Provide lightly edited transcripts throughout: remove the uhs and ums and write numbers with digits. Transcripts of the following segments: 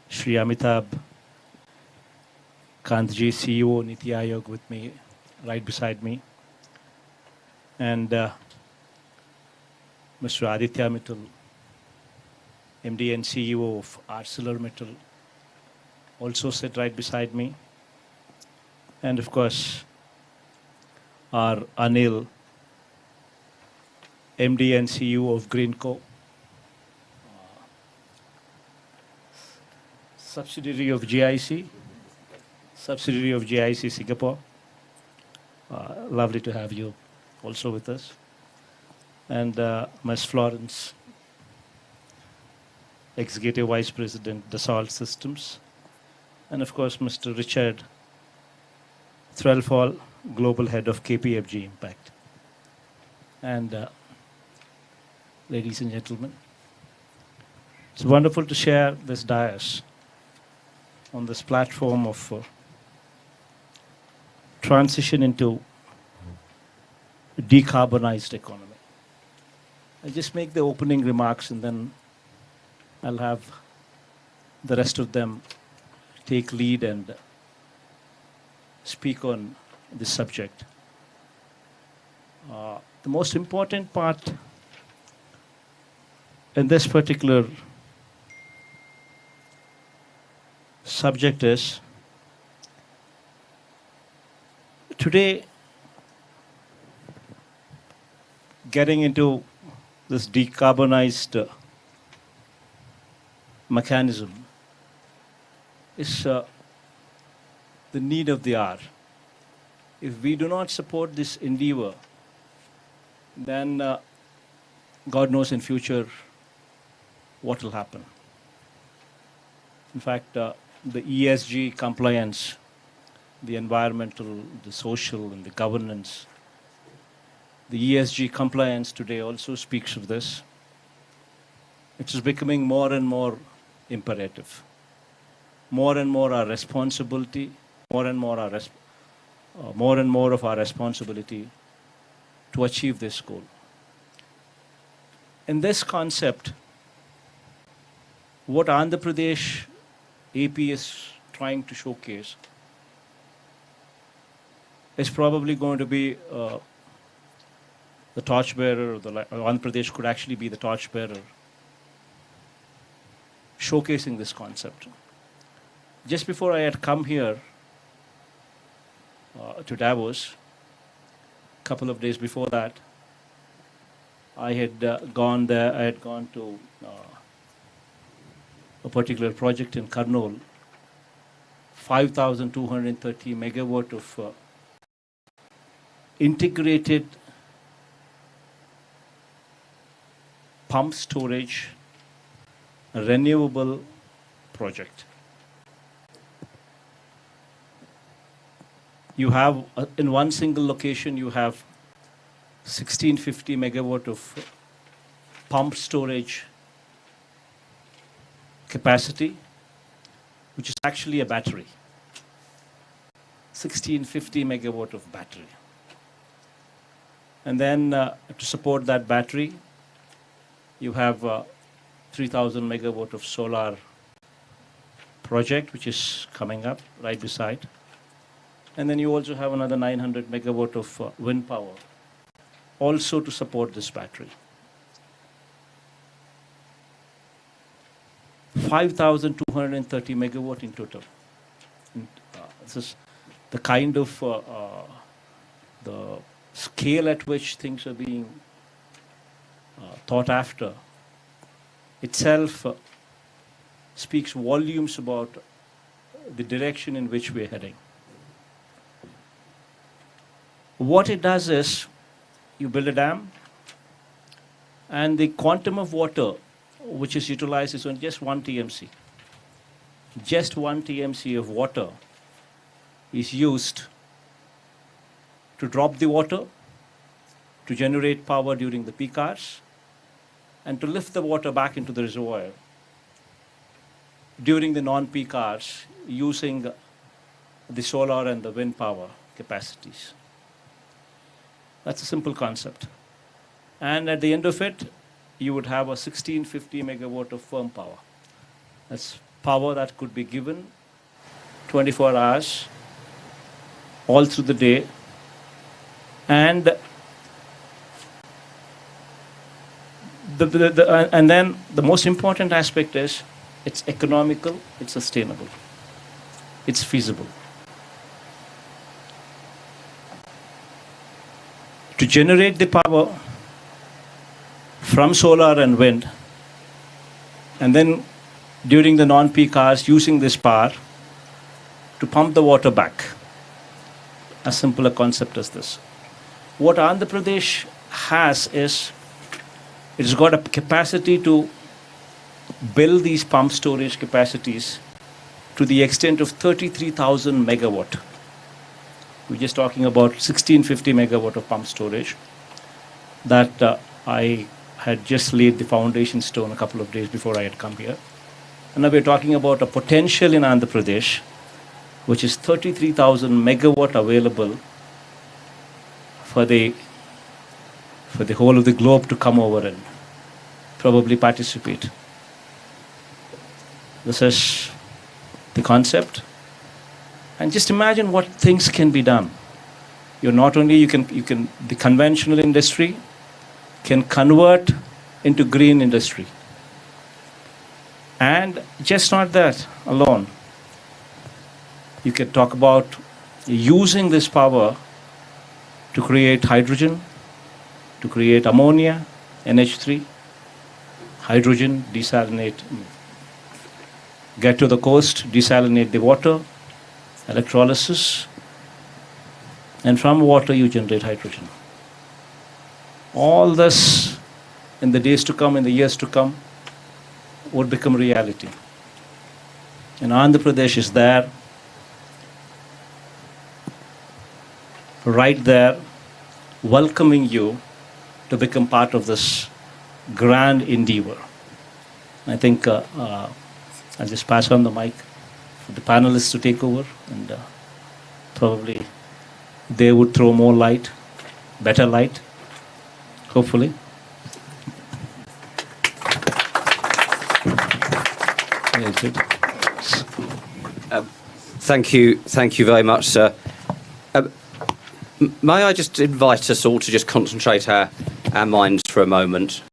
Shri Amitabh Kantji, CEO, Niti Aayog, with me, right beside me, and Mr. Aditya Mittal, MD and CEO of ArcelorMittal, also sit right beside me, and of course, our Anil, MD and CEO of Greenco, subsidiary of GIC Singapore. Lovely to have you also with us. And Ms. Florence, Executive Vice President, Dassault Systems. And of course, Mr. Richard Threlfall, Global Head of KPFG Impact. And ladies and gentlemen, it's wonderful to share this dais on this platform of transition into a decarbonized economy. I'll just make the opening remarks and then I'll have the rest of them take lead and speak on this subject. The most important part in this particular subject is today getting into this decarbonized mechanism is the need of the hour. If we do not support this endeavor, then God knows in future what will happen. In fact, the ESG compliance, the environmental, the social, and the governance, the ESG compliance today also speaks of this. It is becoming more and more imperative. More and more our responsibility, more and more of our responsibility to achieve this goal. In this concept, what Andhra Pradesh AP is trying to showcase is probably going to be the torchbearer, Andhra Pradesh could actually be the torchbearer showcasing this concept. Just before I had come here to Davos, a couple of days before that, I had gone there, I had gone to a particular project in Kurnool, 5,230 megawatt of integrated pump storage, renewable project. You have, in one single location, you have 1650 megawatt of pump storage capacity, which is actually a battery. 1650 megawatt of battery. And then to support that battery, you have 3000 megawatt of solar project, which is coming up right beside. And then you also have another 900 megawatt of wind power, also to support this battery. 5,230 megawatt in total. And, this is the kind of the scale at which things are being thought after itself speaks volumes about the direction in which we're heading. What it does is, you build a dam, and the quantum of water which is utilized is on just 1 TMC. Just 1 TMC of water is used to drop the water, to generate power during the peak hours, and to lift the water back into the reservoir during the non-peak hours using the solar and the wind power capacities. That's a simple concept. And at the end of it, you would have a 1650 megawatt of firm power. That's power that could be given 24 hours all through the day. And and then the most important aspect is it's economical, it's sustainable, it's feasible. To generate the power from solar and wind, and then during the non-peak hours using this power to pump the water back. As simple a concept as this. What Andhra Pradesh has is it's got a capacity to build these pump storage capacities to the extent of 33,000 megawatt. We're just talking about 1650 megawatt of pump storage that I had just laid the foundation stone a couple of days before I had come here. And now we're talking about a potential in Andhra Pradesh, which is 33,000 megawatt available for the whole of the globe to come over and probably participate. This is the concept. And just imagine what things can be done. You're not only, the conventional industry can convert into green industry. And just not that alone. You can talk about using this power to create hydrogen, to create ammonia, NH3, hydrogen, desalinate, get to the coast, desalinate the water, electrolysis, and from water you generate hydrogen. All this in the days to come, in the years to come, would become reality. And Andhra Pradesh is there, right there, welcoming you to become part of this grand endeavor. I think I'll just pass on the mic for the panelists to take over, and probably they would throw more light, better light, hopefully. Thank you very much, sir. May I just invite us all to just concentrate our minds for a moment.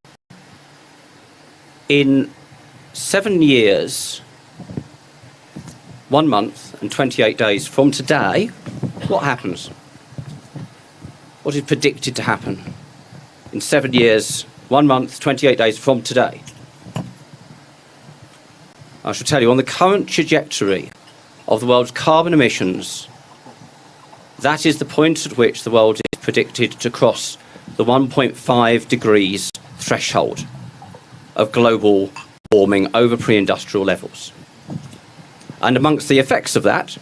In 7 years, 1 month and 28 days from today, what happens? What is predicted to happen in 7 years, 1 month, 28 days from today? I shall tell you, on the current trajectory of the world's carbon emissions, that is the point at which the world is predicted to cross the 1.5 degrees threshold of global warming over pre-industrial levels. And amongst the effects of that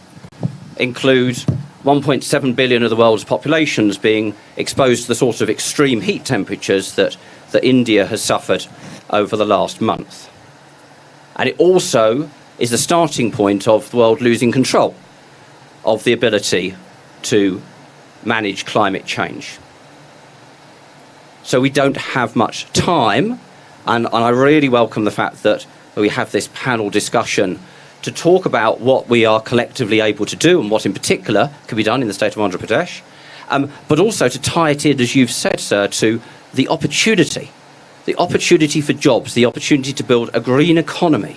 include 1.7 billion of the world's populations being exposed to the sort of extreme heat temperatures that India has suffered over the last month. And it also is the starting point of the world losing control of the ability to manage climate change. So we don't have much time, and I really welcome the fact that we have this panel discussion to talk about what we are collectively able to do and what in particular can be done in the state of Andhra Pradesh, but also to tie it in, as you've said, sir, to the opportunity for jobs, the opportunity to build a green economy.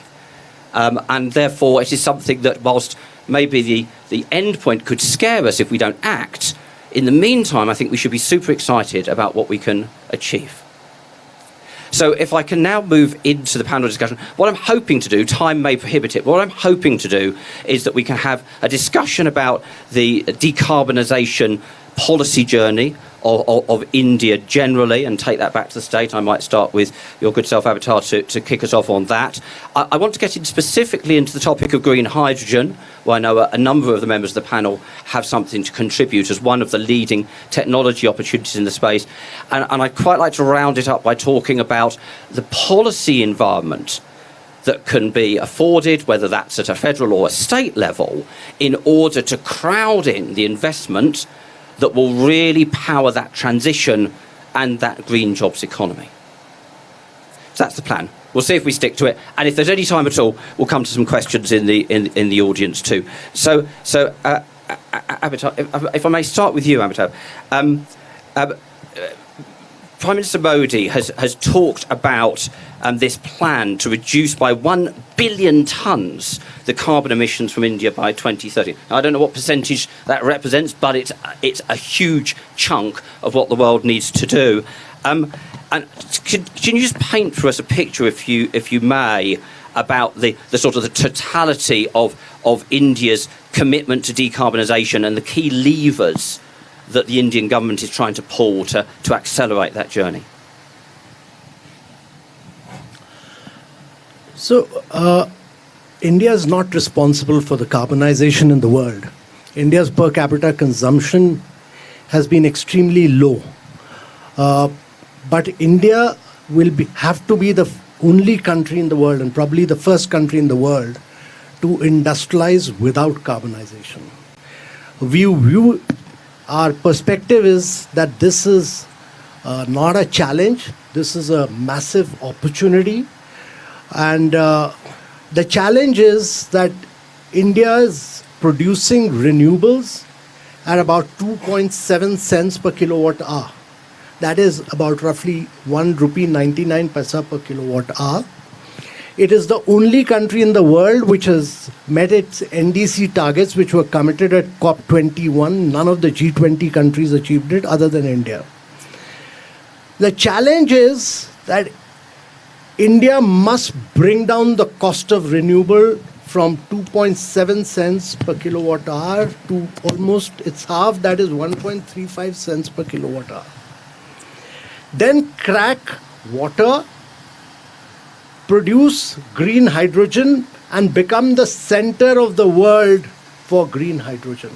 And therefore it is something that, whilst maybe the end point could scare us if we don't act, in the meantime I think we should be super excited about what we can achieve. So if I can now move into the panel discussion, what I'm hoping to do, time may prohibit it, but what I'm hoping to do is that we can have a discussion about the decarbonisation policy journey of India generally, and take that back to the state. I might start with your good self, Avatar, to kick us off on that. I want to get in specifically into the topic of green hydrogen, where I know a number of the members of the panel have something to contribute as one of the leading technology opportunities in the space. And I'd quite like to round it up by talking about the policy environment that can be afforded, whether that's at a federal or a state level, in order to crowd in the investment that will really power that transition and that green jobs economy. So that's the plan. We'll see if we stick to it, and if there's any time at all, we'll come to some questions in the audience too. So, Amitabh, if I may start with you, Amitabh. Prime Minister Modi has talked about this plan to reduce by 1 billion tonnes the carbon emissions from India by 2030. Now, I don't know what percentage that represents, but it's a huge chunk of what the world needs to do. And can you just paint for us a picture, if you may, about the sort of the totality of India's commitment to decarbonisation and the key levers that the Indian government is trying to pull to accelerate that journey? So, India is not responsible for the carbonization in the world. India's per capita consumption has been extremely low. But India will have to be the only country in the world, and probably the first country in the world, to industrialize without carbonization. Our perspective is that this is not a challenge. This is a massive opportunity. And the challenge is that India is producing renewables at about 2.7 cents per kilowatt hour. That is about roughly 1 rupee 99 paisa per kilowatt hour. It is the only country in the world which has met its NDC targets, which were committed at COP21. None of the G20 countries achieved it other than India. The challenge is that India must bring down the cost of renewable from 2.7 cents per kilowatt hour to almost its half, that is 1.35 cents per kilowatt hour. Then crack water, produce green hydrogen, and become the center of the world for green hydrogen.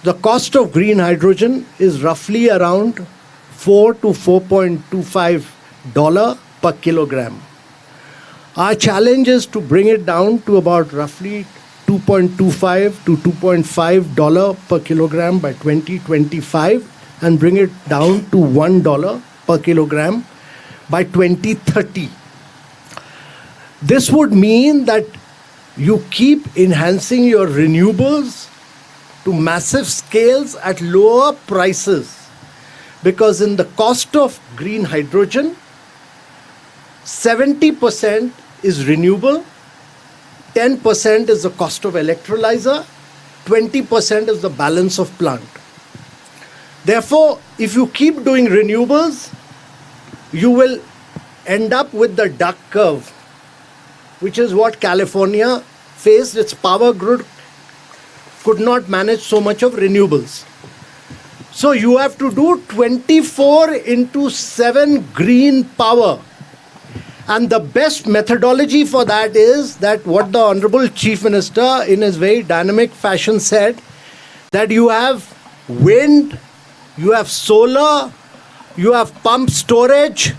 The cost of green hydrogen is roughly around $4 to $4.25 per kilogram. Our challenge is to bring it down to about roughly $2.25 to $2.5 per kilogram by 2025 and bring it down to $1 per kilogram by 2030. This would mean that you keep enhancing your renewables to massive scales at lower prices, because in the cost of green hydrogen, 70% is renewable, 10% is the cost of electrolyzer, 20% is the balance of plant. Therefore, if you keep doing renewables, you will end up with the duck curve, which is what California faced. Its power grid could not manage so much of renewables. So you have to do 24/7 green power. And the best methodology for that is that what the Honorable Chief Minister in his very dynamic fashion said, that you have wind, you have solar, you have pump storage,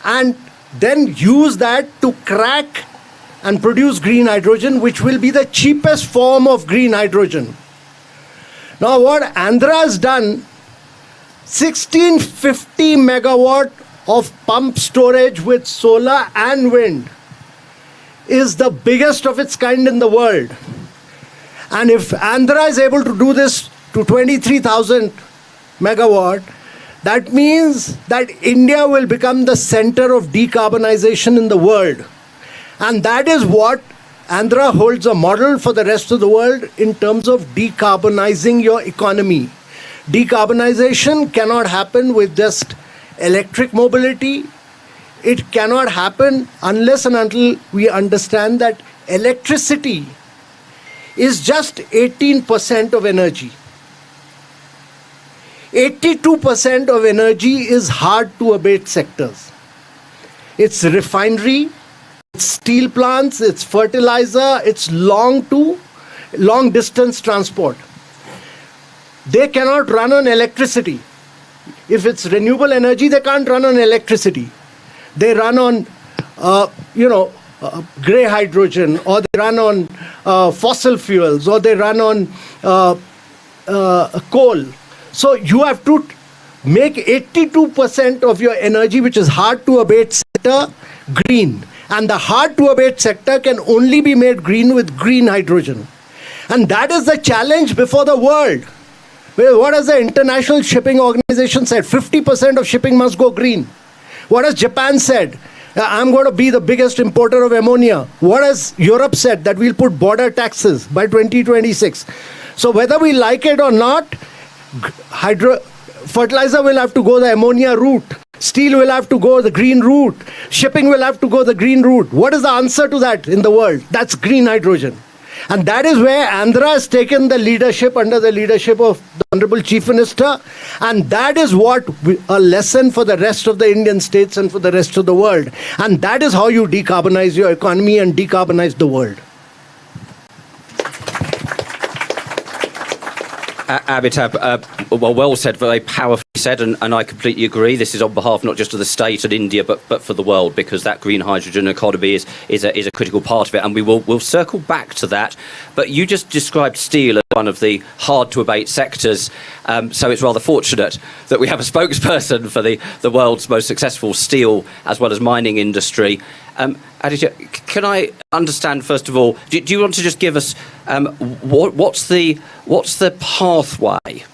and then use that to crack and produce green hydrogen, which will be the cheapest form of green hydrogen. Now what Andhra has done, 1650 megawatt of pump storage with solar and wind is the biggest of its kind in the world. And if Andhra is able to do this to 23,000 megawatt, that means that India will become the center of decarbonization in the world. And that is what Andhra holds a model for the rest of the world in terms of decarbonizing your economy. Decarbonization cannot happen with just electric mobility. It cannot happen unless and until we understand that electricity is just 18% of energy. 82% of energy is hard to abate sectors. It's refinery, it's steel plants, it's fertilizer, it's long distance transport. They cannot run on electricity. If it's renewable energy, they can't run on electricity. They run on, grey hydrogen, or they run on fossil fuels, or they run on coal. So you have to make 82% of your energy, which is hard to abate sector, green. And the hard-to-abate sector can only be made green with green hydrogen. And that is the challenge before the world. Well, what has the International Shipping Organization said? 50% of shipping must go green. What has Japan said? I'm going to be the biggest importer of ammonia. What has Europe said? That we'll put border taxes by 2026. So whether we like it or not, fertilizer will have to go the ammonia route. Steel will have to go the green route. Shipping will have to go the green route. What is the answer to that in the world? That's green hydrogen. And that is where Andhra has taken the leadership under the leadership of the Honorable Chief Minister. And that is what a lesson for the rest of the Indian states and for the rest of the world. And that is how you decarbonize your economy and decarbonize the world. Amitabh, well said, very powerfully said, and I completely agree. This is on behalf not just of the state and India, but for the world, because that green hydrogen economy is a critical part of it, and we'll circle back to that. But you just described steel as one of the hard-to-abate sectors, so it's rather fortunate that we have a spokesperson for the world's most successful steel as well as mining industry. Aditya, can I understand, first of all, do you want to just give us what's the pathway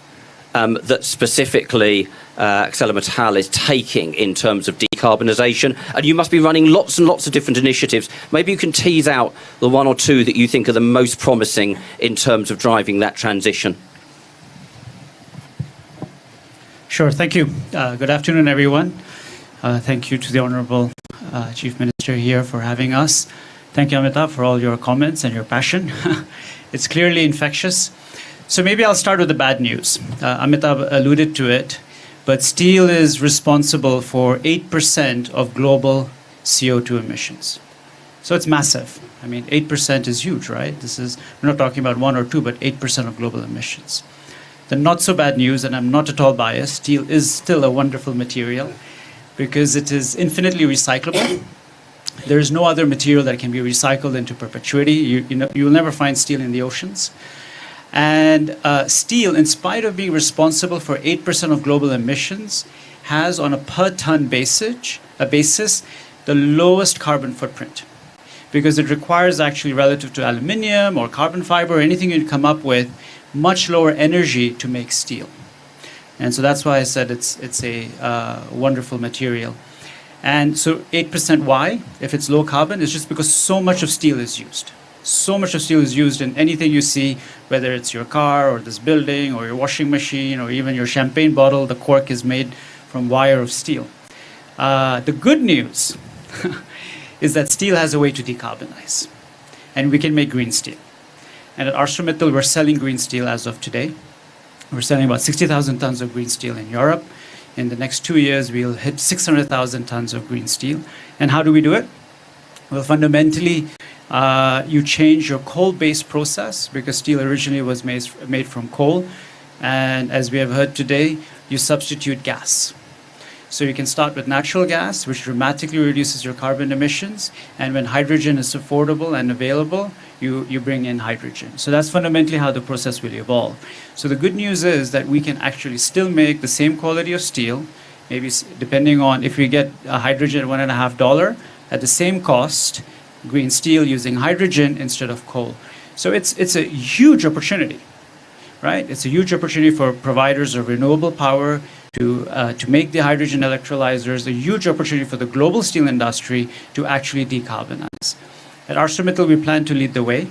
that specifically ArcelorMittal is taking in terms of decarbonisation? And you must be running lots and lots of different initiatives. Maybe you can tease out the one or two that you think are the most promising in terms of driving that transition. Sure, thank you. Good afternoon, everyone. Thank you to the Honourable Chief Minister here for having us. Thank you, Amitabh, for all your comments and your passion. It's clearly infectious. So maybe I'll start with the bad news. Amitabh alluded to it, but steel is responsible for 8% of global CO2 emissions. So it's massive. I mean, 8% is huge, right? We're not talking about 1 or 2, but 8% of global emissions. The not so bad news, and I'm not at all biased, steel is still a wonderful material because it is infinitely recyclable. There is no other material that can be recycled into perpetuity. You'll never find steel in the oceans. And steel, in spite of being responsible for 8% of global emissions, has on a per ton basis the lowest carbon footprint, because it requires actually, relative to aluminium or carbon fiber or anything you'd come up with, much lower energy to make steel. And so that's why I said it's a wonderful material. And so 8% why, if it's low carbon, is just because so much of steel is used. So much of steel is used in anything you see, whether it's your car or this building or your washing machine or even your champagne bottle, the cork is made from wire of steel. The good news is that steel has a way to decarbonize, and we can make green steel. And at ArcelorMittal, we're selling green steel as of today. We're selling about 60,000 tons of green steel in Europe. In the next 2 years, we'll hit 600,000 tons of green steel. And how do we do it? Well, fundamentally, you change your coal-based process, because steel originally was made from coal. And as we have heard today, you substitute gas. So you can start with natural gas, which dramatically reduces your carbon emissions. And when hydrogen is affordable and available, you bring in hydrogen. So that's fundamentally how the process will evolve. So the good news is that we can actually still make the same quality of steel, maybe depending on if we get hydrogen at $1.50 at the same cost, green steel using hydrogen instead of coal. So it's a huge opportunity, right? It's a huge opportunity for providers of renewable power to make the hydrogen electrolyzers, a huge opportunity for the global steel industry to actually decarbonize. At ArcelorMittal, we plan to lead the way,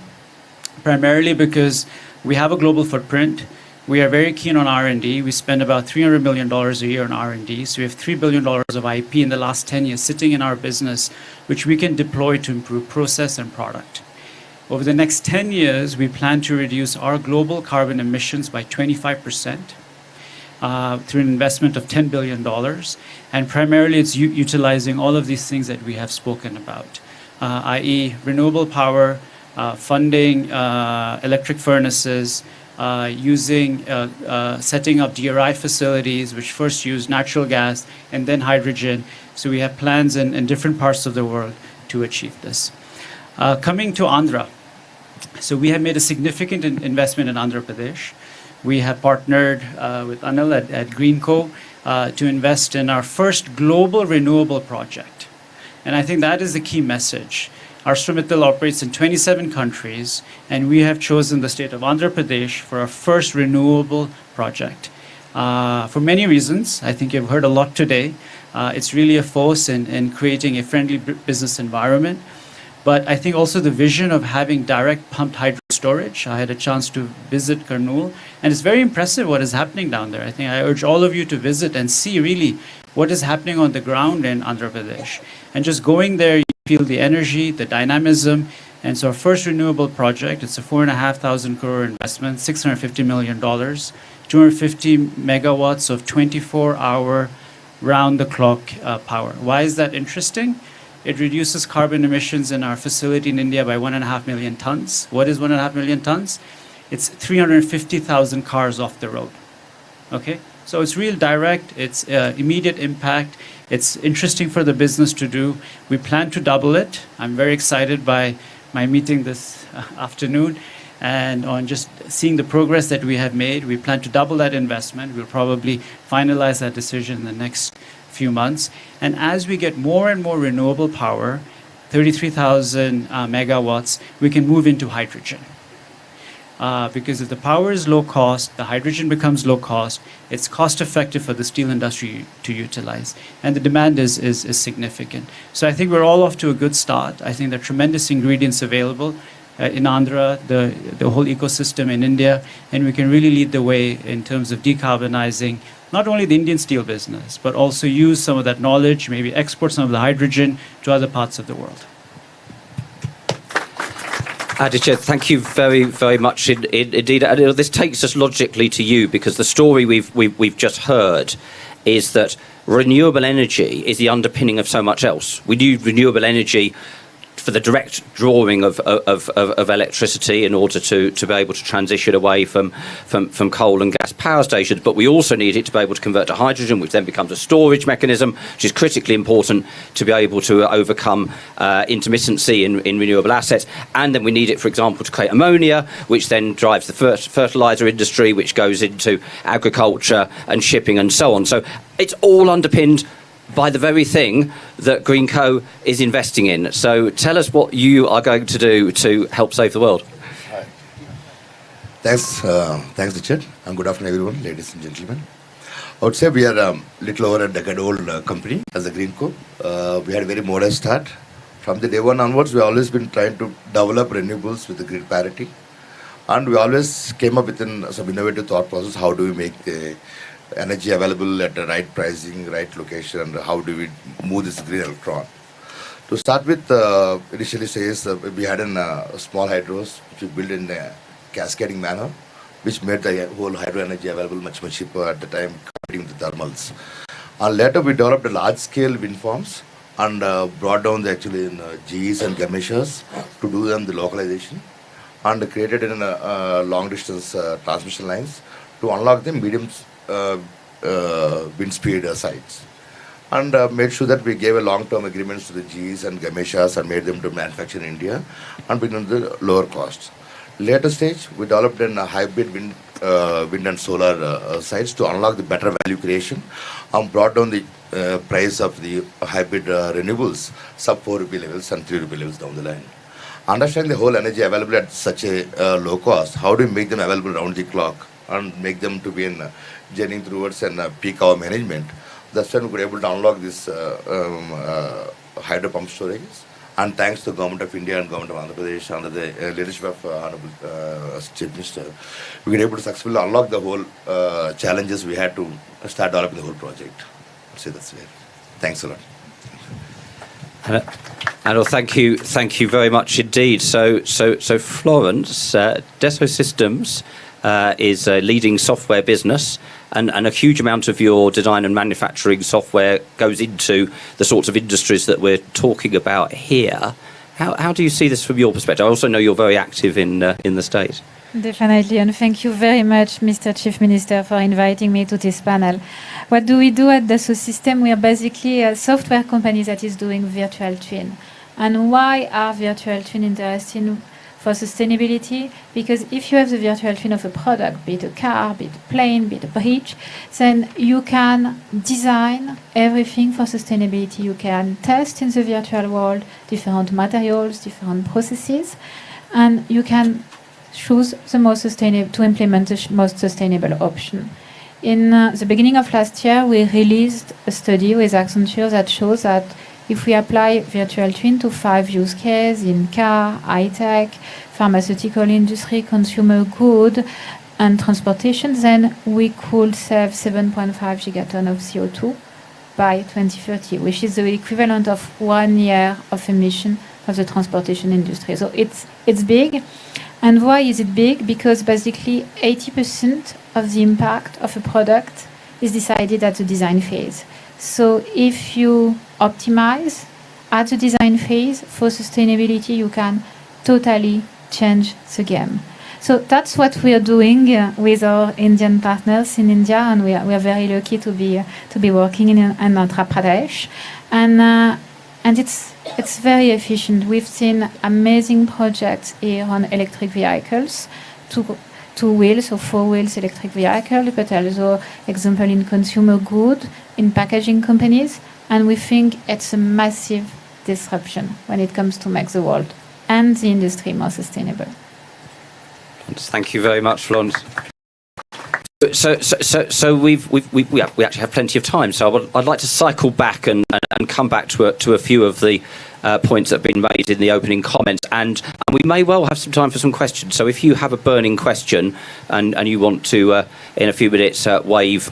primarily because we have a global footprint. We are very keen on R&D. We spend about $300 million a year on R&D. So we have $3 billion of IP in the last 10 years sitting in our business, which we can deploy to improve process and product. Over the next 10 years, we plan to reduce our global carbon emissions by 25%. Through an investment of $10 billion. And primarily it's utilizing all of these things that we have spoken about, i.e. renewable power, funding electric furnaces, setting up DRI facilities, which first use natural gas and then hydrogen. So we have plans in different parts of the world to achieve this. Coming to Andhra. So we have made a significant investment in Andhra Pradesh. We have partnered with Anil at Greenco to invest in our first global renewable project. And I think that is the key message. ArcelorMittal operates in 27 countries, and we have chosen the state of Andhra Pradesh for our first renewable project. For many reasons, I think you've heard a lot today. It's really a force in creating a friendly business environment. But I think also the vision of having direct pumped hydro storage. I had a chance to visit Kurnool, and it's very impressive what is happening down there. I think I urge all of you to visit and see really what is happening on the ground in Andhra Pradesh. And just going there, you feel the energy, the dynamism. And so our first renewable project, it's a 4,500 crore investment, $650 million, 250 megawatts of 24-hour round-the-clock power. Why is that interesting? It reduces carbon emissions in our facility in India by 1.5 million tons. What is 1.5 million tons? It's 350,000 cars off the road. Okay? So it's real direct, it's immediate impact, it's interesting for the business to do. We plan to double it. I'm very excited by my meeting this afternoon and on just seeing the progress that we have made. We plan to double that investment. We'll probably finalize that decision in the next few months. And as we get more and more renewable power, 33,000 megawatts, we can move into hydrogen. Because if the power is low cost, the hydrogen becomes low cost, it's cost effective for the steel industry to utilize. And the demand is significant. So I think we're all off to a good start. I think there are tremendous ingredients available in Andhra, the whole ecosystem in India, and we can really lead the way in terms of decarbonizing not only the Indian steel business, but also use some of that knowledge, maybe export some of the hydrogen to other parts of the world. Aditya, thank you very, very much indeed. This takes us logically to you, because the story we've just heard is that renewable energy is the underpinning of so much else. We need renewable energy for the direct drawing of electricity in order to be able to transition away from coal and gas power stations. But we also need it to be able to convert to hydrogen, which then becomes a storage mechanism, which is critically important to be able to overcome intermittency in renewable assets. And then we need it, for example, to create ammonia, which then drives the fertilizer industry, which goes into agriculture and shipping and so on. So it's all underpinned by the very thing that Greenco is investing in. So tell us what you are going to do to help save the world. Thanks, Richard, and good afternoon, everyone, ladies and gentlemen. I would say we are a little over a decade-old company as a Greenco. We had a very modest start. From the day one onwards, we have always been trying to develop renewables with the grid parity. And we always came up with some innovative thought process. How do we make the energy available at the right pricing, right location, and how do we move this green electron? To start with, initially says we had a small hydros which we built in a cascading manner, which made the whole hydro energy available much cheaper at the time comparing with the thermals. And later we developed a large-scale wind farms and brought down the actually GEs and Gameshas to do them the localization, and created in long-distance transmission lines to unlock the medium wind speed sites, and made sure that we gave a long-term agreements to the GEs and Gameshas and made them to manufacture in India and bring them to the lower costs. Later stage, we developed a hybrid wind and solar sites to unlock the better value creation and brought down the price of the hybrid renewables sub 4 rupee levels and 3 rupee levels down the line. Understanding the whole energy available at such a low cost, how do we make them available round the clock and make them to be in journeying towards peak hour management? That's when we were able to unlock this hydro pump storages. And thanks to the Government of India and Government of Andhra Pradesh under the leadership of Honorable Chief Minister, we were able to successfully unlock the whole challenges we had to start developing the whole project. So that's it. Thanks a lot. And thank you very much indeed. So Florence, Dassault Systems is a leading software business, and a huge amount of your design and manufacturing software goes into the sorts of industries that we're talking about here. How do you see this from your perspective? I also know you're very active in the States. Definitely, and thank you very much, Mr. Chief Minister, for inviting me to this panel. What do we do at Dassault Systèmes? We are basically a software company that is doing virtual twin. And why are virtual twin interesting for sustainability, because if you have the virtual twin of a product, be it a car, be it a plane, be it a bridge, then you can design everything for sustainability. You can test in the virtual world different materials, different processes, and you can choose the most sustainable to implement the most sustainable option. In the beginning of last year, we released a study with Accenture that shows that if we apply virtual twin to 5 use cases in car, high-tech, pharmaceutical industry, consumer good, and transportation, then we could save 7.5 gigaton of CO2 by 2030, which is the equivalent of 1 year of emission of the transportation industry. So it's big. And why is it big? Because basically 80% of the impact of a product is decided at the design phase. So if you optimize at the design phase for sustainability, you can totally change the game. So that's what we are doing with our Indian partners in India, and we are very lucky to be working in Andhra Pradesh, and it's very efficient. We've seen amazing projects here on electric vehicles, two wheels or 4 wheels electric vehicle, but also example in consumer good, in packaging companies, and we think it's a massive disruption when it comes to make the world and the industry more sustainable. Thank you very much, Florence. So we actually have plenty of time. So I'd like to cycle back and come back to a few of the points that have been made in the opening comments, and we may well have some time for some questions. So if you have a burning question and you want to in a few minutes wave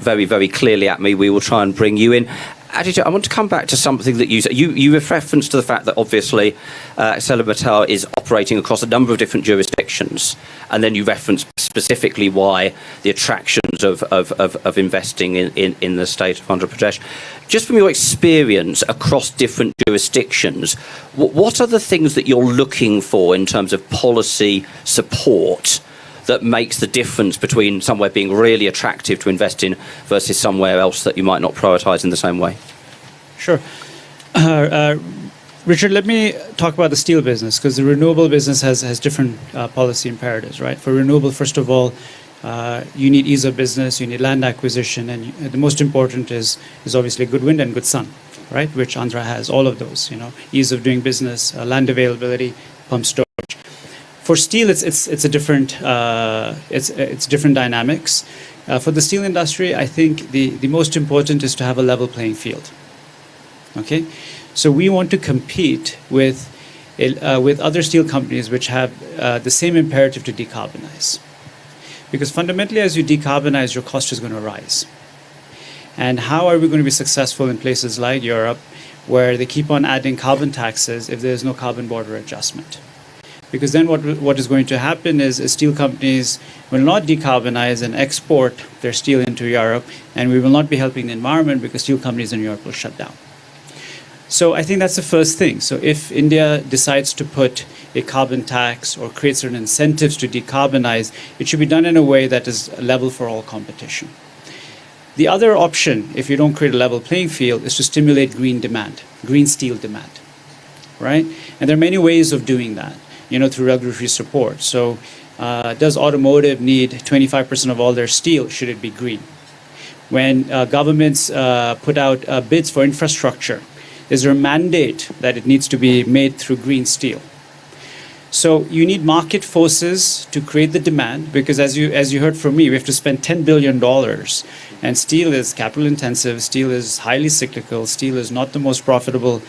very, very clearly at me, we will try and bring you in. Aditya, I want to come back to something that you referenced to the fact that obviously ArcelorMittal is operating across a number of different jurisdictions, and then you referenced specifically why the attractions of investing in the state of Andhra Pradesh. Just from your experience across different jurisdictions, what are the things that you're looking for in terms of policy support that makes the difference between somewhere being really attractive to invest in versus somewhere else that you might not prioritise in the same way? Sure. Richard, let me talk about the steel business, because the renewable business has different policy imperatives, right? For renewable, first of all, you need ease of business, you need land acquisition, and the most important is obviously good wind and good sun, right? Which Andhra has, all of those, ease of doing business, land availability, pump storage. For steel, it's a different it's different dynamics. For the steel industry, I think the most important is to have a level playing field. Okay, so we want to compete with other steel companies which have the same imperative to decarbonize, because fundamentally, as you decarbonize, your cost is going to rise. And how are we going to be successful in places like Europe, where they keep on adding carbon taxes if there is no carbon border adjustment? Because then what is going to happen is steel companies will not decarbonize and export their steel into Europe, and we will not be helping the environment because steel companies in Europe will shut down. So I think that's the first thing. So if India decides to put a carbon tax or create certain incentives to decarbonize, it should be done in a way that is level for all competition. The other option, if you don't create a level playing field, is to stimulate green demand, green steel demand, right? And there are many ways of doing that, through regulatory support. So does automotive need 25% of all their steel? Should it be green? When governments put out bids for infrastructure, is there a mandate that it needs to be made through green steel? So you need market forces to create the demand, because as you heard from me, we have to spend $10 billion, and steel is capital intensive, steel is highly cyclical, steel is not the most profitable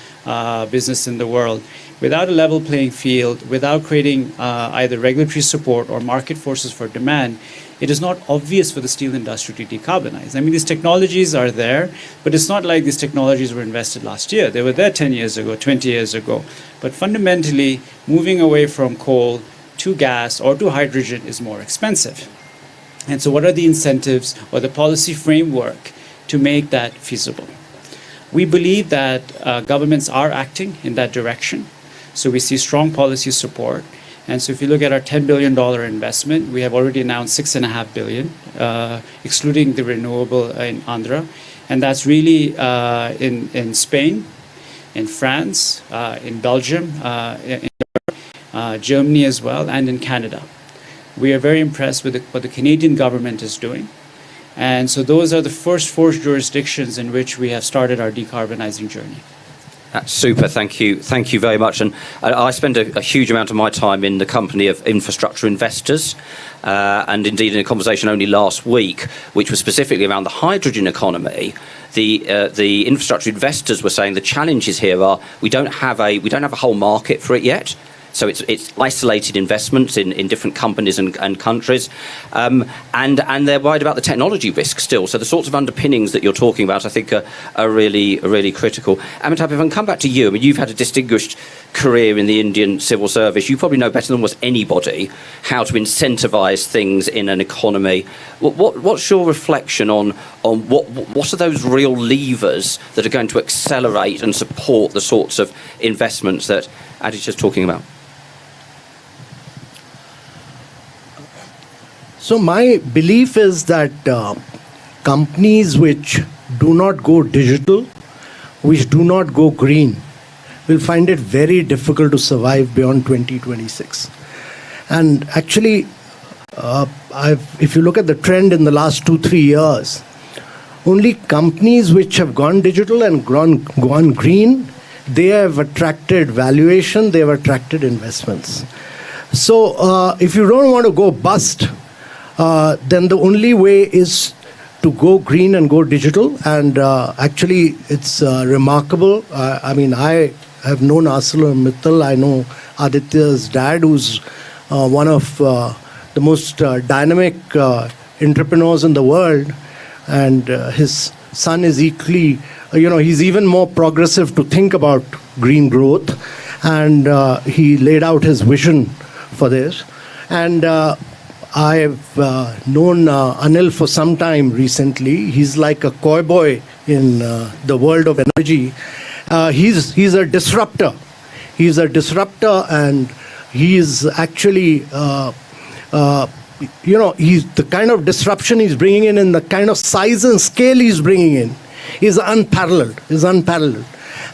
business in the world. Without a level playing field, without creating either regulatory support or market forces for demand, it is not obvious for the steel industry to decarbonize. I mean, these technologies are there, but it's not like these technologies were invested last year. They were there 10 years ago, 20 years ago. But fundamentally, moving away from coal to gas or to hydrogen is more expensive. And so what are the incentives or the policy framework to make that feasible? We believe that governments are acting in that direction. So we see strong policy support. And so if you look at our $10 billion investment, we have already announced $6.5 billion, excluding the renewable in Andhra. And that's really in Spain, in France, in Belgium, in Europe. Germany as well, and in Canada. We are very impressed with what the Canadian government is doing. And so those are the first 4 jurisdictions in which we have started our decarbonizing journey. That's super. Thank you. Thank you very much. And I spend a huge amount of my time in the company of infrastructure investors, and indeed in a conversation only last week, which was specifically around the hydrogen economy. The infrastructure investors were saying the challenges here are we don't have a whole market for it yet. So it's isolated investments in different companies and countries, and they're worried about the technology risk still. So the sorts of underpinnings that you're talking about, I think, are really critical. Amitabh, if I can come back to you, I mean, you've had a distinguished career in the Indian civil service. You probably know better than almost anybody how to incentivise things in an economy. What's your reflection on what are those real levers that are going to accelerate and support the sorts of investments that Aditya is talking about? So my belief is that companies which do not go digital, which do not go green, will find it very difficult to survive beyond 2026. And actually, if you look at the trend in the last 2-3 years, only companies which have gone digital and gone green, they have attracted valuation, they have attracted investments. So if you don't want to go bust, then the only way is to go green and go digital. And actually, it's remarkable. I mean, I have known ArcelorMittal. I know Aditya's dad, who's one of the most dynamic entrepreneurs in the world. And his son is equally, he's even more progressive to think about green growth. And he laid out his vision for this. And I've known Anil for some time recently. He's like a cowboy in the world of energy. He's a disruptor. He's a disruptor, and he's actually, he's the kind of disruption he's bringing in and the kind of size and scale he's bringing in is unparalleled.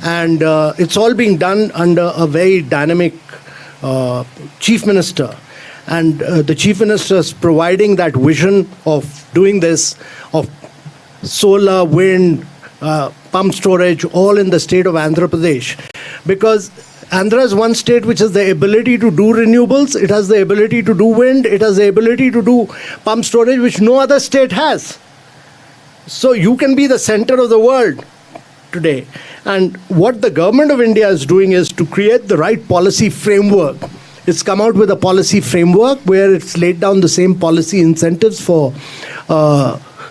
And it's all being done under a very dynamic chief minister. And the chief minister is providing that vision of doing this, of solar, wind, pump storage, all in the state of Andhra Pradesh. Because Andhra is one state which has the ability to do renewables, it has the ability to do wind, it has the ability to do pump storage, which no other state has. So you can be the center of the world today. And what the government of India is doing is to create the right policy framework. It's come out with a policy framework where it's laid down the same policy incentives for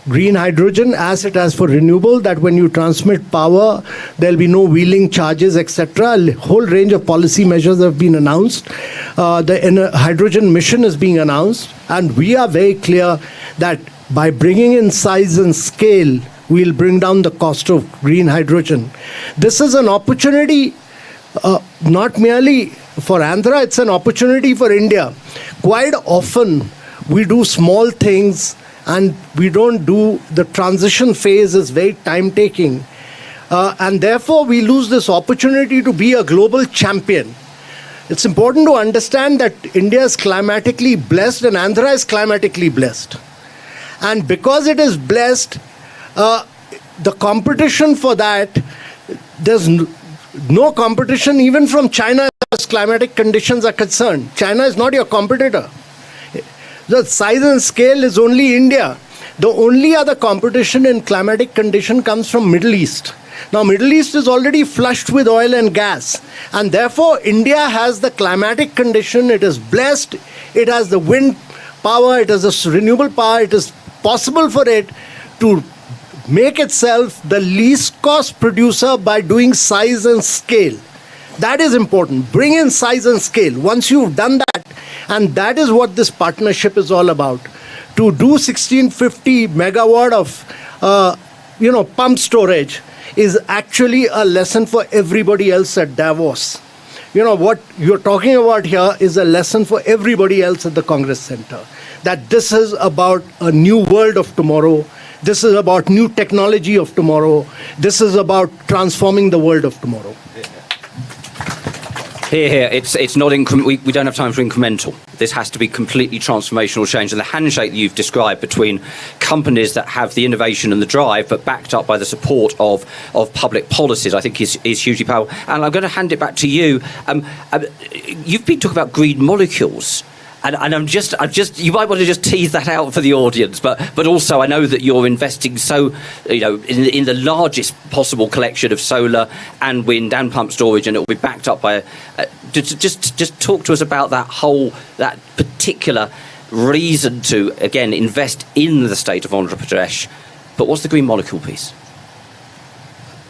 green hydrogen as it has for renewable, that when you transmit power, there'll be no wheeling charges, etc. A whole range of policy measures have been announced. The hydrogen mission is being announced. And we are very clear that by bringing in size and scale, we'll bring down the cost of green hydrogen. This is an opportunity not merely for Andhra, it's an opportunity for India. Quite often, we do small things and we don't do, the transition phase is very time-taking. And therefore, we lose this opportunity to be a global champion. It's important to understand that India is climatically blessed and Andhra is climatically blessed. And because it is blessed, the competition for that, there's no competition even from China as climatic conditions are concerned. China is not your competitor. The size and scale is only India. The only other competition in climatic condition comes from Middle East. Now, Middle East is already flushed with oil and gas. And therefore, India has the climatic condition. It is blessed. It has the wind power. It has the renewable power. It is possible for it to make itself the least cost producer by doing size and scale. That is important. Bring in size and scale. Once you've done that, and that is what this partnership is all about. To do 1650 megawatt of pump storage is actually a lesson for everybody else at Davos. What you're talking about here is a lesson for everybody else at the Congress Center. That this is about a new world of tomorrow. This is about new technology of tomorrow. This is about transforming the world of tomorrow. Here, it's not we don't have time for incremental. This has to be completely transformational change. And the handshake that you've described between companies that have the innovation and the drive, but backed up by the support of public policies, I think is hugely powerful. And I'm going to hand it back to you. You've been talking about green molecules. And I'm just, you might want to just tease that out for the audience, but also I know that you're investing in the largest possible collection of solar and wind and pump storage, and it will be backed up by. Just talk to us about that particular reason to again invest in the state of Andhra Pradesh. But what's the green molecule piece?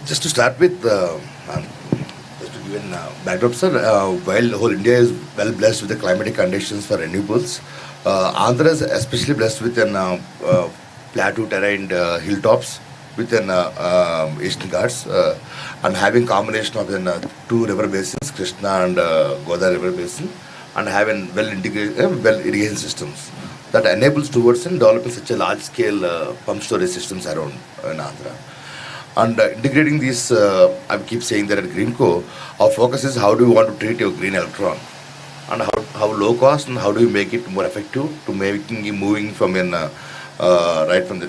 Just to start with. Even backdrop, sir, while whole India is well blessed with the climatic conditions for renewables, Andhra is especially blessed with an plateau terrain hilltops within Eastern Ghats and having combination of two river basins, Krishna and Godavari river basin, and having well integrated, well irrigation systems that enables towards developing such a large scale pump storage systems around in Andhra. And integrating these, I keep saying that at Greenco, our focus is how do we want to treat your green electron, and how low cost and how do we make it more effective to making it moving from right from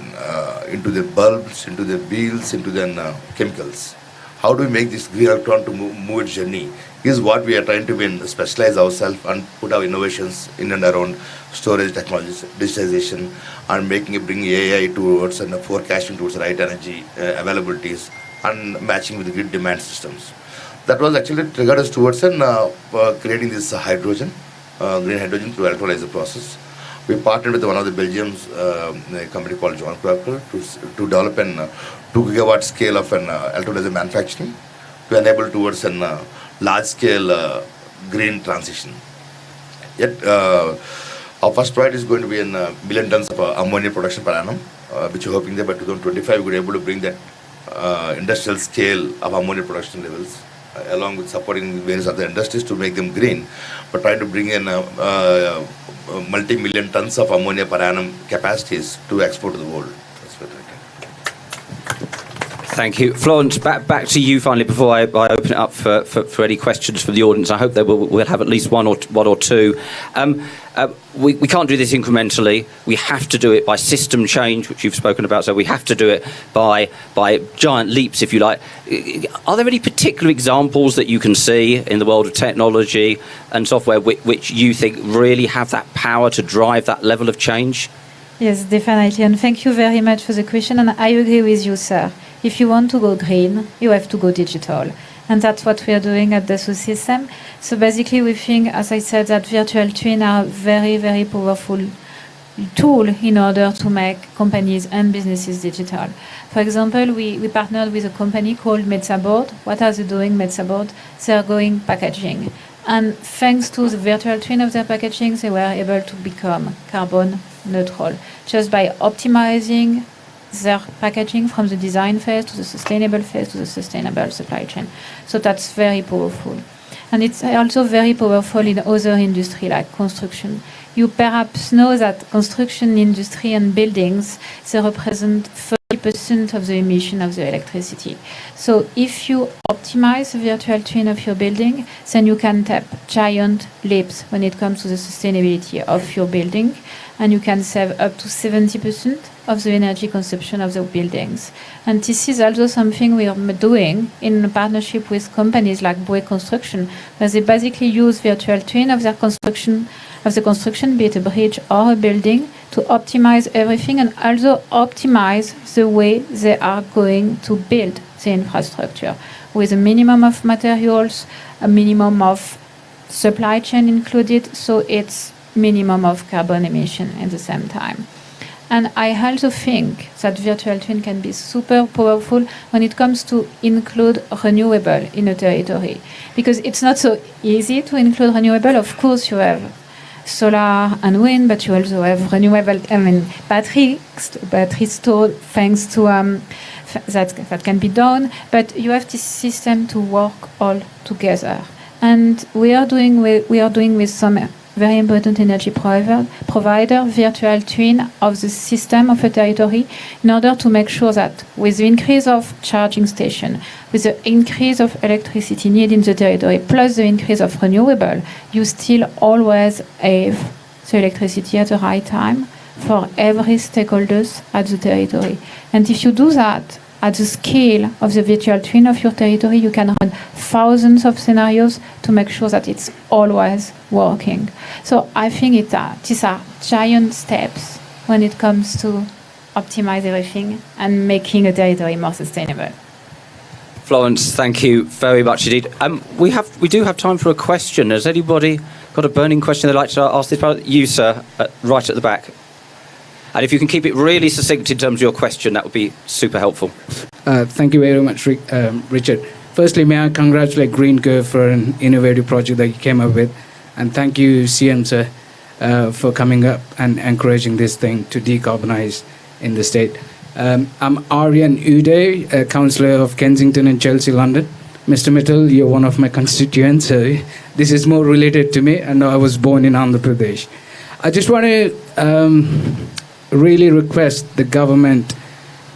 into the bulbs, into the wheels, into the chemicals. How do we make this green electron to move its journey is what we are trying to specialize ourselves and put our innovations in and around storage technologies, digitization, and making it bring AI towards and forecasting towards the right energy availabilities and matching with the grid demand systems. That was actually triggered us towards creating this hydrogen, green hydrogen through electrolyzer process. We partnered with one of the Belgium's a company called Jagan to develop a 2 gigawatt scale of an electrolyzer manufacturing to enable towards a large scale green transition. Yet our first project is going to be in million tons of ammonia production per annum, which we're hoping that by 2025 we're able to bring that industrial scale of ammonia production levels, along with supporting various other industries to make them green, but trying to bring in multi-million tons of ammonia per annum capacities to export to the world. That's what Thank you. Florence, back to you finally before I open it up for any questions from the audience. I hope that we'll have at least one or two. We can't do this incrementally. We have to do it by system change, which you've spoken about. So we have to do it by giant leaps, if you like. Are there any particular examples that you can see in the world of technology and software which you think really have that power to drive that level of change? Yes, definitely. And thank you very much for the question. And I agree with you, sir. If you want to go green, you have to go digital. And that's what we are doing at the System. So basically, we think, as I said, that virtual twin are very, very powerful tool in order to make companies and businesses digital. For example, we partnered with a company called Metsaboard. What are they doing, Metsaboard? They are going packaging. And thanks to the virtual twin of their packaging, they were able to become carbon neutral just by optimizing their packaging from the design phase to the sustainable phase to the sustainable supply chain. So that's very powerful. And it's also very powerful in other industry like construction. You perhaps know that construction industry and buildings, they represent 30% of the emission of the electricity. So if you optimize the virtual twin of your building, then you can take giant leaps when it comes to the sustainability of your building, and you can save up to 70% of the energy consumption of the buildings. And this is also something we are doing in partnership with companies like Bouygues Construction, where they basically use virtual twin of their construction, be it a bridge or a building, to optimize everything and also optimize the way they are going to build the infrastructure with a minimum of materials, a minimum of supply chain included, so it's minimum of carbon emission at the same time. And I also think that virtual twin can be super powerful when it comes to include renewable in a territory, because it's not so easy to include renewable. Of course, you have solar and wind, but you also have renewable, battery stored thanks to that can be done. But you have this system to work all together, and we are doing with some very important energy provider, virtual twin of the system of a territory, in order to make sure that with the increase of charging station, with the increase of electricity need in the territory, plus the increase of renewable, you still always have the electricity at the right time for every stakeholders at the territory. And if you do that at the scale of the virtual twin of your territory, you can run thousands of scenarios to make sure that it's always working. So I think these are giant steps when it comes to optimize everything and making a territory more sustainable. Florence, thank you very much indeed. We do have time for a question. Has anybody got a burning question they'd like to ask this part? You, sir, right at the back. And if you can keep it really succinct in terms of your question, that would be super helpful. Thank you very much, Richard. Firstly, may I congratulate GreenCo for an innovative project that you came up with. And thank you, CM, sir, for coming up and encouraging this thing to decarbonize in the state. I'm Aryan Uday, a councillor of Kensington and Chelsea, London. Mr. Mittal, you're one of my constituents. So this is more related to me, and I was born in Andhra Pradesh. I just want to really request the government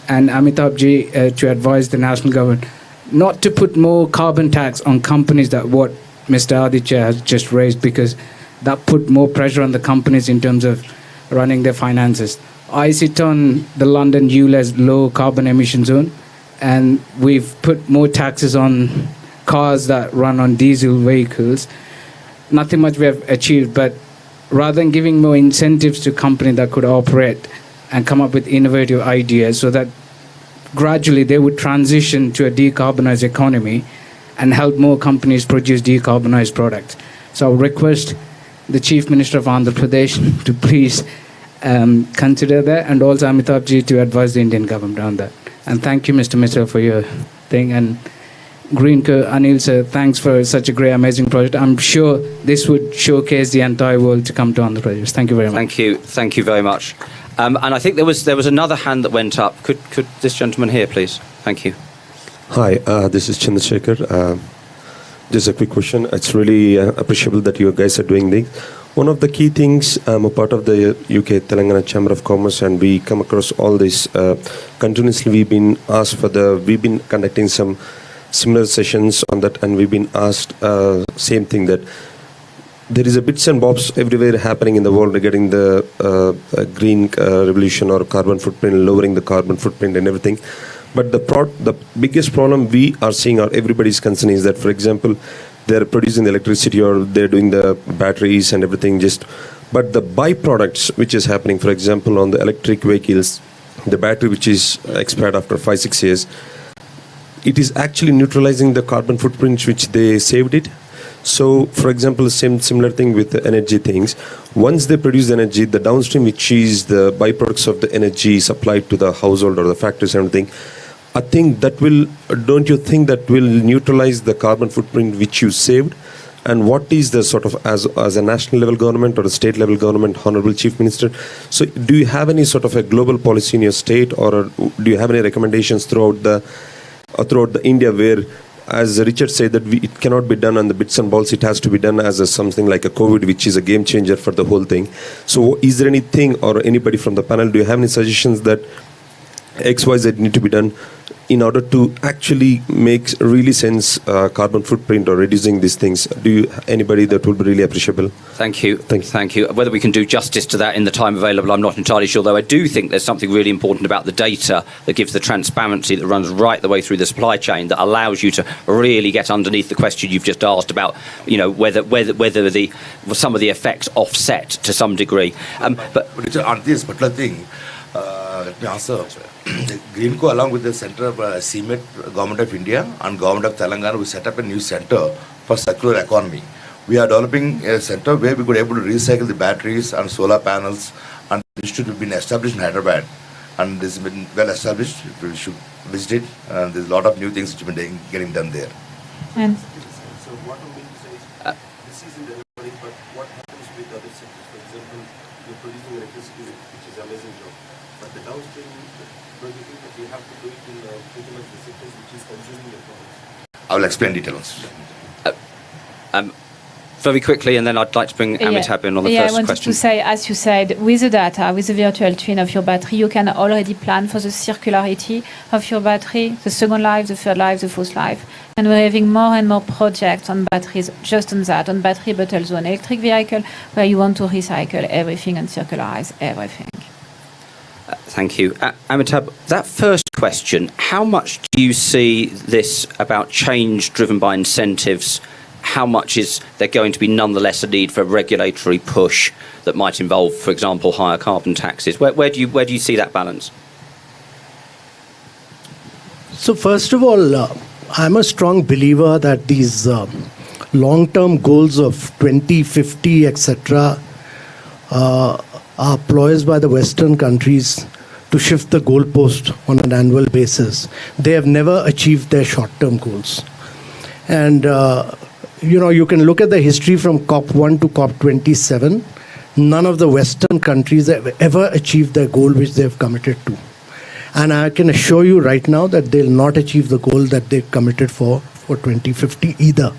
and Amitabhji to advise the national government not to put more carbon tax on companies that what Mr. Aditya has just raised, because that put more pressure on the companies in terms of running their finances. I sit on the London ULEZ low carbon emission zone, and we've put more taxes on cars that run on diesel vehicles. Nothing much we have achieved, but rather than giving more incentives to companies that could operate and come up with innovative ideas so that gradually they would transition to a decarbonized economy and help more companies produce decarbonized products. So I request the Chief Minister of Andhra Pradesh to please consider that, and also Amitabhji to advise the Indian government on that. And thank you, Mr. Mittal, for your thing. And GreenCo, Anil sir, thanks for such a great, amazing project. I'm sure this would showcase the entire world to come to Andhra Pradesh. Thank you very much. Thank you very much. And I think there was another hand that went up. Could this gentleman here, please? Thank you. Hi, this is Chandrasekhar. Just a quick question. It's really appreciable that you guys are doing this. One of the key things, I'm a part of the UK Telangana Chamber of Commerce, and we come across all this continuously. We've been conducting some similar sessions on that, and we've been asked same thing, that there is a bits and bobs everywhere happening in the world regarding the green revolution or carbon footprint, lowering the carbon footprint and everything. But the biggest problem we are seeing, or everybody's concern, is that, for example, they're producing the electricity or they're doing the batteries and everything, but the byproducts which is happening, for example, on the electric vehicles, the battery which is expired after 5-6 years, it is actually neutralizing the carbon footprint which they saved it. So, for example, similar thing with the energy things. Once they produce the energy, the downstream, which is the byproducts of the energy supplied to the household or the factories and everything, I think that don't you think that will neutralize the carbon footprint which you saved? And what is the sort of, as a national level government or a state level government, Honorable Chief Minister, so do you have any sort of a global policy in your state, or do you have any recommendations throughout the India where, as Richard said, that it cannot be done on the bits and balls, it has to be done as something like a COVID, which is a game changer for the whole thing. So is there anything, or anybody from the panel, do you have any suggestions that XYZ need to be done in order to actually make really sense carbon footprint or reducing these things? Anybody that would be really appreciable? Thank you. Whether we can do justice to that in the time available, I'm not entirely sure, though I do think there's something really important about the data that gives the transparency that runs right the way through the supply chain, that allows you to really get underneath the question you've just asked about, whether some of the effects offset to some degree. But on this particular thing, let me answer. GreenCo, along with the Center of CMET, Government of India and Government of Telangana, we set up a new center for circular economy. We are developing a center where we could able to recycle the batteries and solar panels, and the institute has been established in Hyderabad, and this has been well established. We should visit it, and there's a lot of new things which have been getting done there. And So what I'm going to say is, this is in the everybody, but what happens with other sectors? For example, you're producing electricity, which is an amazing job, but the downstream, don't you think that we have to do it in pretty much the sectors which is consuming the products? I will explain details. very quickly, and then I'd like to bring Amitabh in on the I first wanted question. to say, as you said, with the data, with the virtual twin of your battery, you can already plan for the circularity of your battery, the second life, the third life, the fourth life. And we're having more and more projects on batteries, just on that, on battery, but also on electric vehicle, where you want to recycle everything and circularize everything. Thank you. Amitabh, that first question, how much do you see this about change driven by incentives? How much is there going to be nonetheless a need for a regulatory push that might involve, for example, higher carbon taxes? Where do you see that balance? So first of all, I'm a strong believer that these long-term goals of 2050, etc., are ploys by the Western countries to shift the goalpost on an annual basis. They have never achieved their short-term goals. And you can look at the history from COP1 to COP27. None of the Western countries have ever achieved their goal which they have committed to. And I can assure you right now that they'll not achieve the goal that they committed for 2050 either.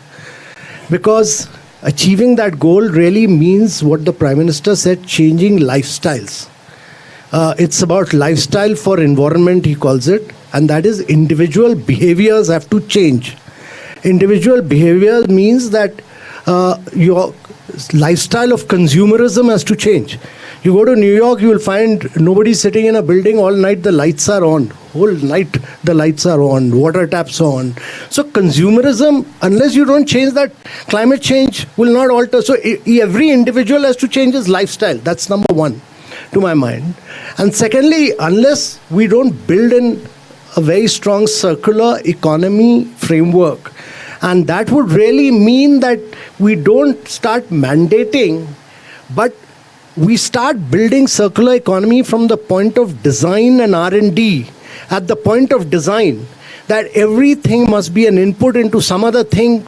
Because achieving that goal really means what the Prime Minister said, changing lifestyles. It's about lifestyle for environment, he calls it, and that is individual behaviors have to change. Individual behavior means that your lifestyle of consumerism has to change. You go to New York, you will find nobody sitting in a building all night, the lights are on. Whole night the lights are on, water taps on. So consumerism, unless you don't change that, climate change will not alter. So every individual has to change his lifestyle. That's number one, to my mind. And secondly, unless we don't build in a very strong circular economy framework, and that would really mean that we don't start mandating, but we start building circular economy from the point of design and R&D. At the point of design, that everything must be an input into some other thing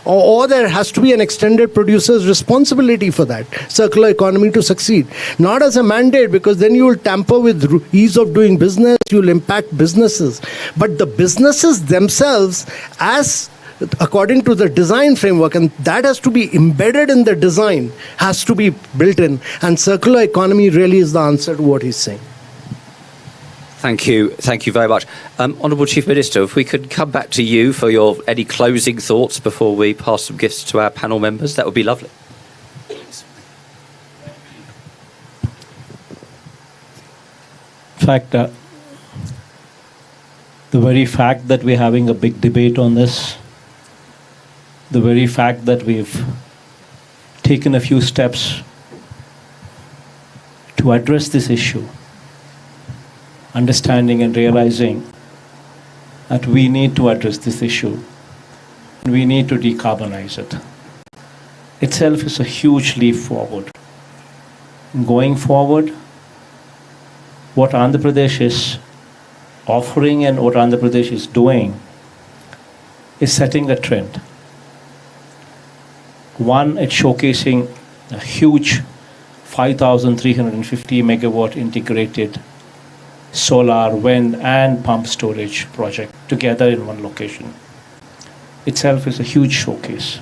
or there has to be an extended producer's responsibility for that circular economy to succeed. Not as a mandate, because then you will tamper with ease of doing business, you will impact businesses. But the businesses themselves, as according to the design framework, and that has to be embedded in the design, has to be built in. And circular economy really is the answer to what he's saying. Thank you very much. Honourable Chief Minister, if we could come back to you for any closing thoughts before we pass some gifts to our panel members, that would be lovely. In fact, the very fact that we're having a big debate on this, the very fact that we've taken a few steps to address this issue, understanding and realizing that we need to address this issue and we need to decarbonize it, itself is a huge leap forward. Going forward, what Andhra Pradesh is offering and what Andhra Pradesh is doing is setting a trend. One, it's showcasing a huge 5,350 megawatt integrated solar, wind and pump storage project together in one location. Itself is a huge showcase.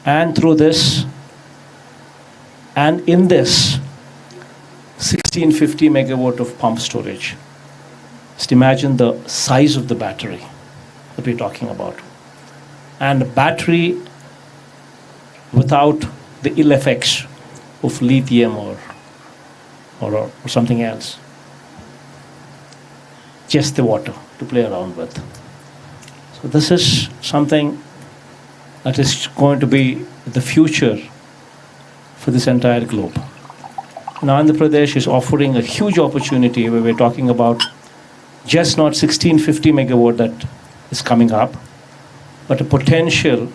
And through this, and in this 1650 megawatt of pump storage, just imagine the size of the battery that we're talking about. And a battery without the ill effects of lithium or something else. Just the water to play around with. So this is something that is going to be the future for this entire globe. And Andhra Pradesh is offering a huge opportunity where we're talking about just not 1650 megawatt that is coming up, but a potential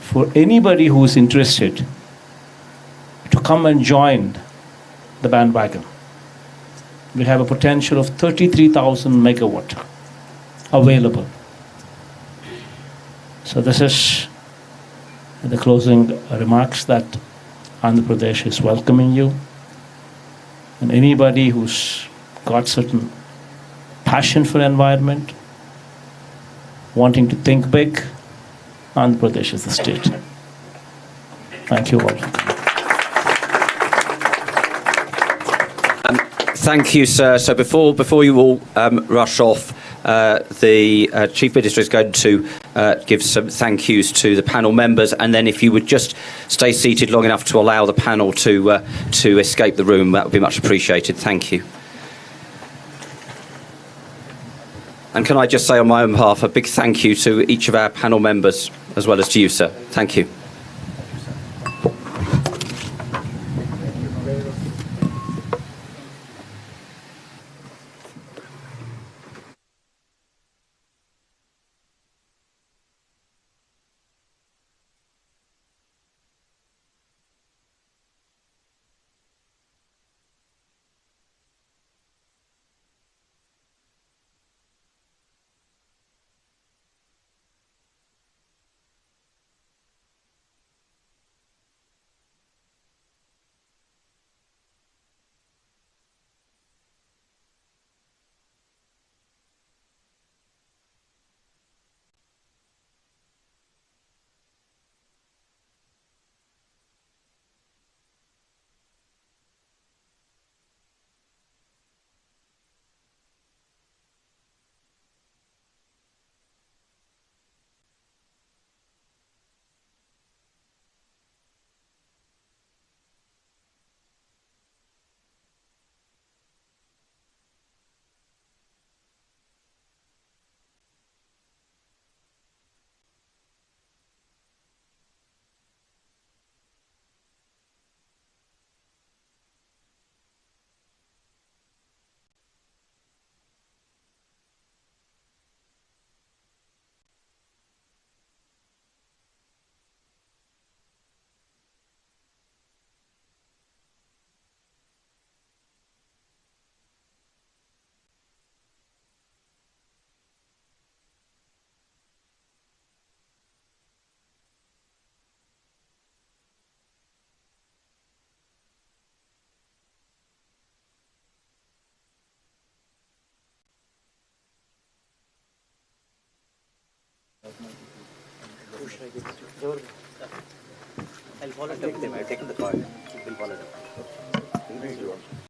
for anybody who is interested to come and join the bandwagon. We have a potential of 33,000 megawatt available. So this is the closing remarks that Andhra Pradesh is welcoming you. And anybody who's got certain passion for environment, wanting to think big, Andhra Pradesh is the state. Thank you all. Thank you, sir. So before you all rush off, the Chief Minister is going to give some thank yous to the panel members, and then if you would just stay seated long enough to allow the panel to escape the room, that would be much appreciated. Thank you. And can I just say on my own behalf a big thank you to each of our panel members, as well as to you, sir. Thank you. I'll follow. I've taken the card. We'll follow them.